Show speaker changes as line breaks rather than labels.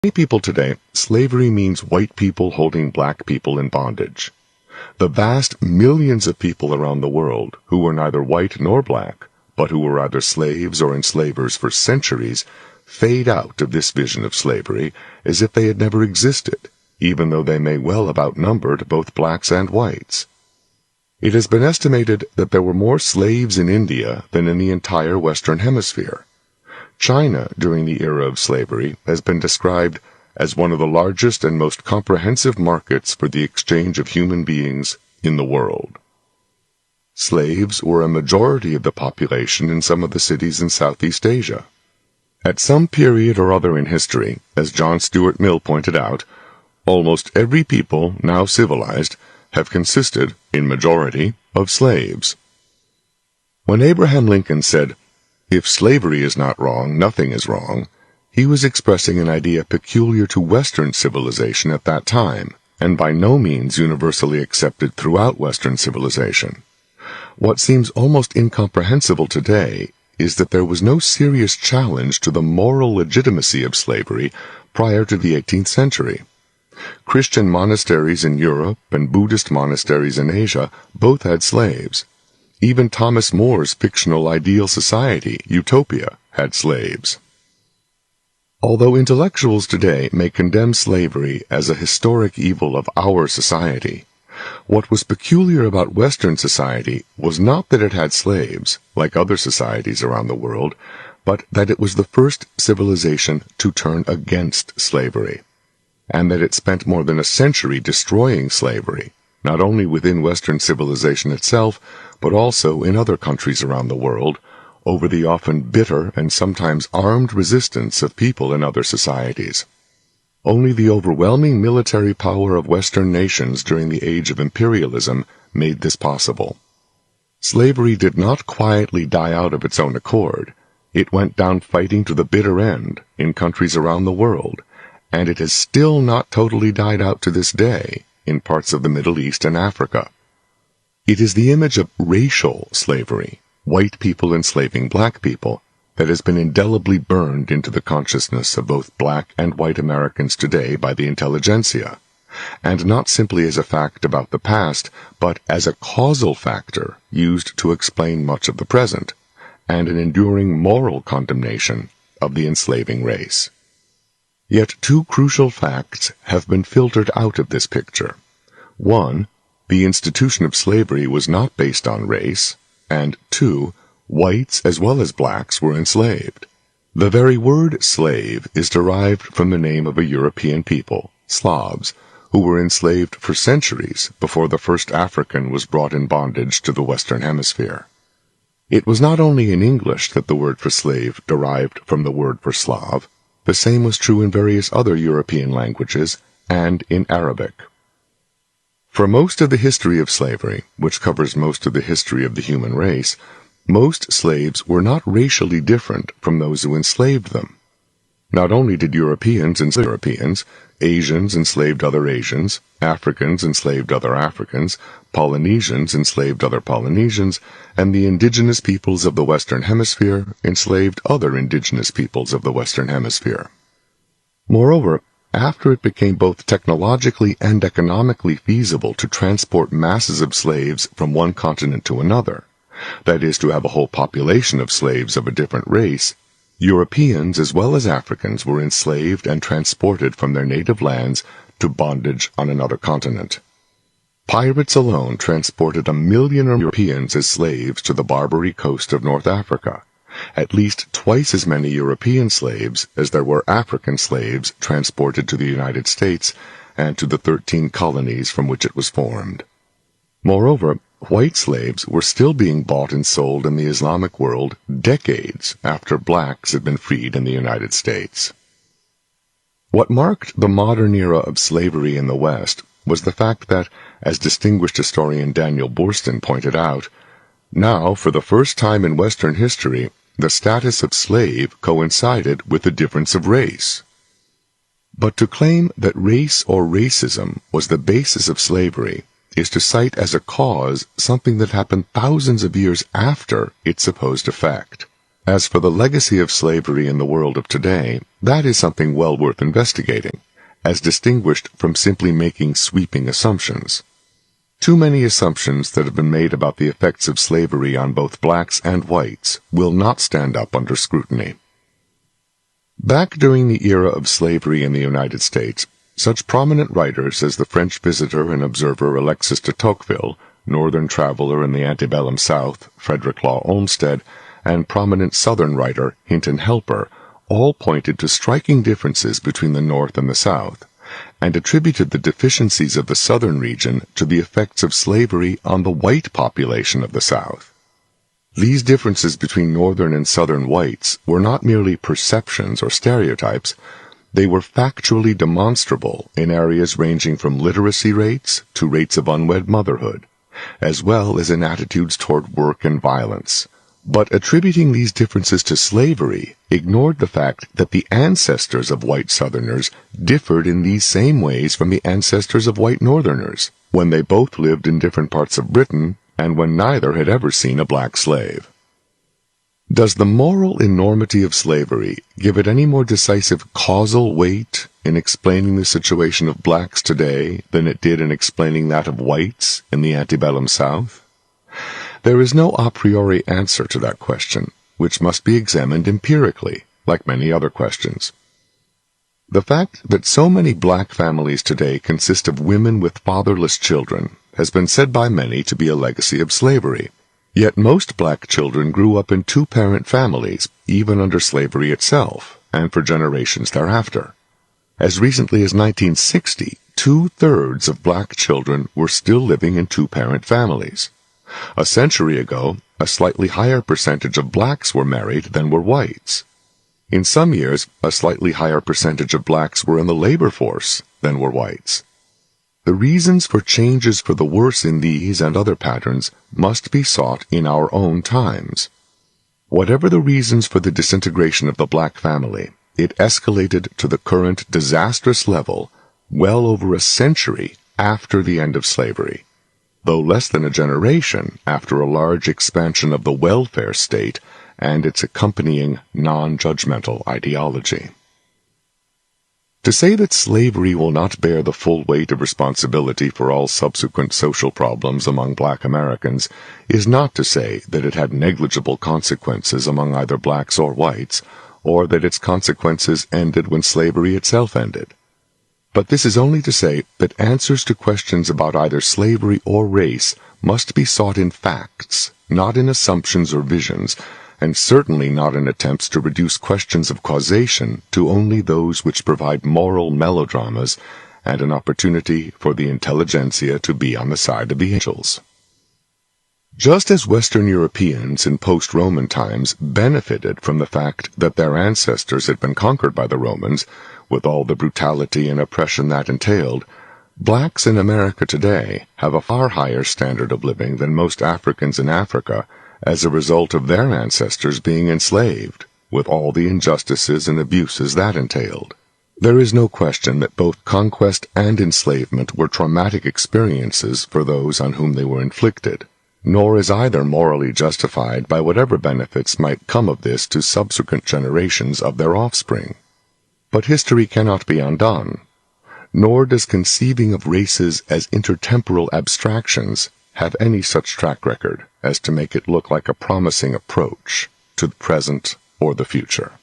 Many people today, slavery means white people holding black people in bondage. The vast millions of people around the world who were neither white nor black, but who were either slaves or enslavers for centuries, fade out of this vision of slavery as if they had never existed, even though they may well have outnumbered both blacks and whites. It has been estimated that there were more slaves in India than in the entire Western Hemisphere. China, during the era of slavery, has been described as one of the largest and most comprehensive markets for the exchange of human beings in the world. Slaves were a majority of the population in some of the cities in Southeast Asia. At some period or other in history, as John Stuart Mill pointed out, almost every people now civilized have consisted, in majority, of slaves. When Abraham Lincoln said, "If slavery is not wrong, nothing is wrong," he was expressing an idea peculiar to Western civilization at that time, and by no means universally accepted throughout Western civilization. What seems almost incomprehensible today is that there was no serious challenge to the moral legitimacy of slavery prior to the 18th century. Christian monasteries in Europe and Buddhist monasteries in Asia both had slaves. Even Thomas More's fictional ideal society, Utopia, had slaves. Although intellectuals today may condemn slavery as a historic evil of our society, what was peculiar about Western society was not that it had slaves, like other societies around the world, but that it was the first civilization to turn against slavery, and that it spent more than a century destroying slavery, not only within Western civilization itself, but also in other countries around the world, over the often bitter and sometimes armed resistance of people in other societies. Only the overwhelming military power of Western nations during the age of imperialism made this possible. Slavery did not quietly die out of its own accord. It went down fighting to the bitter end in countries around the world, and it has still not totally died out to this day in parts of the Middle East and Africa. It is the image of racial slavery, white people enslaving black people, that has been indelibly burned into the consciousness of both black and white Americans today by the intelligentsia, and not simply as a fact about the past, but as a causal factor used to explain much of the present, and an enduring moral condemnation of the enslaving race. Yet two crucial facts have been filtered out of this picture. One, the institution of slavery was not based on race, and two, whites as well as blacks were enslaved. The very word slave is derived from the name of a European people, Slavs, who were enslaved for centuries before the first African was brought in bondage to the Western Hemisphere. It was not only in English that the word for slave derived from the word for Slav. The same was true in various other European languages and in Arabic. For most of the history of slavery, which covers most of the history of the human race, most slaves were not racially different from those who enslaved them. Not only did Europeans enslave Europeans, Asians enslaved other Asians, Africans enslaved other Africans, Polynesians enslaved other Polynesians, and the indigenous peoples of the Western Hemisphere enslaved other indigenous peoples of the Western Hemisphere. Moreover, after it became both technologically and economically feasible to transport masses of slaves from one continent to another, that is, to have a whole population of slaves of a different race, Europeans as well as Africans were enslaved and transported from their native lands to bondage on another continent. Pirates alone transported 1 million Europeans as slaves to the Barbary coast of North Africa, at least twice as many European slaves as there were African slaves transported to the United States and to the 13 colonies from which it was formed. Moreover, white slaves were still being bought and sold in the Islamic world decades after blacks had been freed in the United States. What marked the modern era of slavery in the West was the fact that, as distinguished historian Daniel Boorstin pointed out, now, for the first time in Western history, the status of slave coincided with the difference of race. But to claim that race or racism was the basis of slavery is to cite as a cause something that happened thousands of years after its supposed effect. As for the legacy of slavery in the world of today, that is something well worth investigating, as distinguished from simply making sweeping assumptions. Too many assumptions that have been made about the effects of slavery on both blacks and whites will not stand up under scrutiny. Back during the era of slavery in the United States, such prominent writers as the French visitor and observer Alexis de Tocqueville, Northern traveler in the antebellum South, Frederick Law Olmsted, and prominent Southern writer Hinton Helper all pointed to striking differences between the North and the South, and attributed the deficiencies of the Southern region to the effects of slavery on the white population of the South. These differences between Northern and Southern whites were not merely perceptions or stereotypes, they were factually demonstrable in areas ranging from literacy rates to rates of unwed motherhood, as well as in attitudes toward work and violence. But attributing these differences to slavery ignored the fact that the ancestors of white Southerners differed in these same ways from the ancestors of white Northerners, when they both lived in different parts of Britain and when neither had ever seen a black slave. Does the moral enormity of slavery give it any more decisive causal weight in explaining the situation of blacks today than it did in explaining that of whites in the antebellum South? There is no a priori answer to that question, which must be examined empirically, like many other questions. The fact that so many black families today consist of women with fatherless children has been said by many to be a legacy of slavery. Yet most black children grew up in two-parent families, even under slavery itself, and for generations thereafter. As recently as 1960, 2/3 of black children were still living in two-parent families. A century ago, a slightly higher percentage of blacks were married than were whites. In some years, a slightly higher percentage of blacks were in the labor force than were whites. The reasons for changes for the worse in these and other patterns must be sought in our own times. Whatever the reasons for the disintegration of the black family, it escalated to the current disastrous level well over a century after the end of slavery, though less than a generation after a large expansion of the welfare state and its accompanying non-judgmental ideology. To say that slavery will not bear the full weight of responsibility for all subsequent social problems among black Americans is not to say that it had negligible consequences among either blacks or whites, or that its consequences ended when slavery itself ended. But this is only to say that answers to questions about either slavery or race must be sought in facts, not in assumptions or visions, and certainly not in attempts to reduce questions of causation to only those which provide moral melodramas and an opportunity for the intelligentsia to be on the side of the angels. Just as Western Europeans in post-Roman times benefited from the fact that their ancestors had been conquered by the Romans, with all the brutality and oppression that entailed, blacks in America today have a far higher standard of living than most Africans in Africa as a result of their ancestors being enslaved, with all the injustices and abuses that entailed. There is no question that both conquest and enslavement were traumatic experiences for those on whom they were inflicted, nor is either morally justified by whatever benefits might come of this to subsequent generations of their offspring. But history cannot be undone, nor does conceiving of races as intertemporal abstractions have any such track record as to make it look like a promising approach to the present or the future.